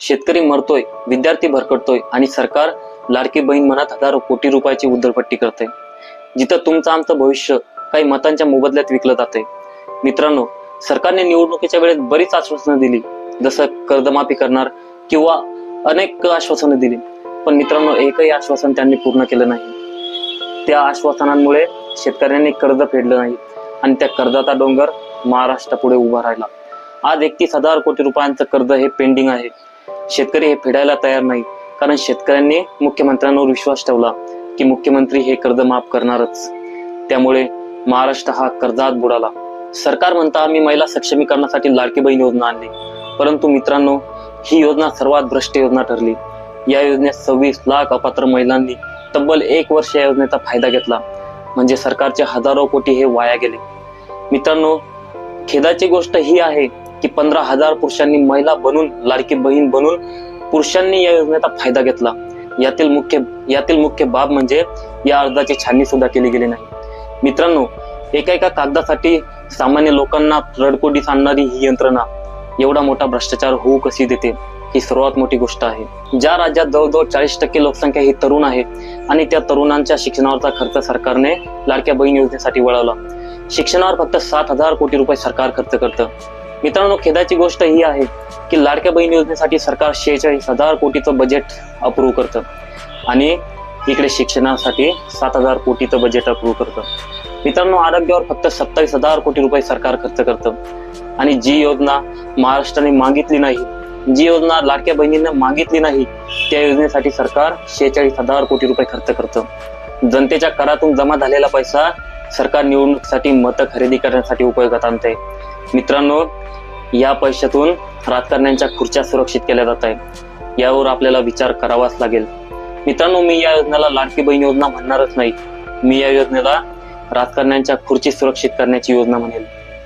शेतकरी मरतोय, विद्यार्थी भरकटतोय आणि सरकार लाडकी बहीण म्हणत हजारो कोटी रुपयाची उधळपट्टी करते। जिथं तुमचं आमचं भविष्य काही मतांच्या मोबदल्यात विकलं जाते। मित्रांनो, सरकारने निवडणुकीच्या वेळेस बरीच आश्वासनं दिली, जसं कर्जमाफी करणार किंवा अनेक आश्वासनं दिली, पण मित्रांनो एकही आश्वासन त्यांनी पूर्ण केलं नाही। त्या आश्वासनांमुळे शेतकऱ्यांनी कर्ज फेडलं नाही आणि त्या कर्जाचा डोंगर महाराष्ट्रापुढे उभा राहिला। आज 31,000 कोटी रुपयांचं कर्ज हे पेंडिंग आहे। शेतकरी हे फेडायला तयार नाही, कारण शेतकऱ्यांनी मुख्यमंत्र्यांवर विश्वास ठेवला की मुख्यमंत्री हे कर्ज माफ करणारच। त्यामुळे महाराष्ट्र हा कर्जात बुडाला। सरकार म्हणता आम्ही महिला सक्षमीकरणासाठी लाडकी बहीण योजना आणली, परंतु मित्रांनो ही योजना सर्वात भ्रष्ट योजना ठरली। या योजनेत 26 लाख अपात्र महिलांनी तब्बल 1 वर्ष या योजनेचा फायदा घेतला, म्हणजे सरकारचे हजारो कोटी हे वाया गेले। मित्रांनो, खेदाची गोष्ट ही आहे की 15,000 पुरुषांनी महिला बनून, लाडकी बहीण बनून पुरुषांनी या योजनेचा फायदा घेतला। यातील मुख्य बाब म्हणजे या अर्जाची छाननी सुद्धा केली गेली नाही। मित्रांनो, एका कागदासाठी सामान्य लोकांना रडकोडीस आणणारी ही यंत्रणा एवढा मोठा भ्रष्टाचार होऊ कशी देते, ही सर्वात मोठी गोष्ट आहे। ज्या राज्यात जवळजवळ 40% लोकसंख्या ही तरुण आहे आणि त्या तरुणांच्या शिक्षणावरचा खर्च सरकारने लाडक्या बहीण योजनेसाठी वळवला। शिक्षणावर फक्त 7,000 कोटी रुपये सरकार खर्च करतं। मित्रांनो, खेदाची गोष्ट ही आहे की लाडक्या बहीण योजनेसाठी सरकार 46,000 कोटीचं बजेट अप्रूव्ह करतं आणि इकडे शिक्षणासाठी 7,000 कोटीचं बजेट अप्रूव्ह करतं। मित्रांनो, आरोग्यावर फक्त 27,000 कोटी रुपये सरकार खर्च करतं आणि जी योजना महाराष्ट्राने मागितली नाही, जी योजना लाडक्या बहिणींना मागितली नाही, त्या योजनेसाठी सरकार 46,000 कोटी रुपये खर्च करतं। जनतेच्या करातून जमा झालेला पैसा सरकार निवडणुकीसाठी मतं खरेदी करण्यासाठी उपयोगात आणते। मित्रांनो, या पैशातून राजकारण्यांच्या खुर्च्या सुरक्षित केल्या जात आहेत। यावर आपल्याला विचार करावाच लागेल। मित्रांनो, मी या योजनेला लाडकी बहीण योजना म्हणणारच नाही, मी या योजनेला राजकारण्यांच्या खुर्ची सुरक्षित करण्याची योजना म्हणेल।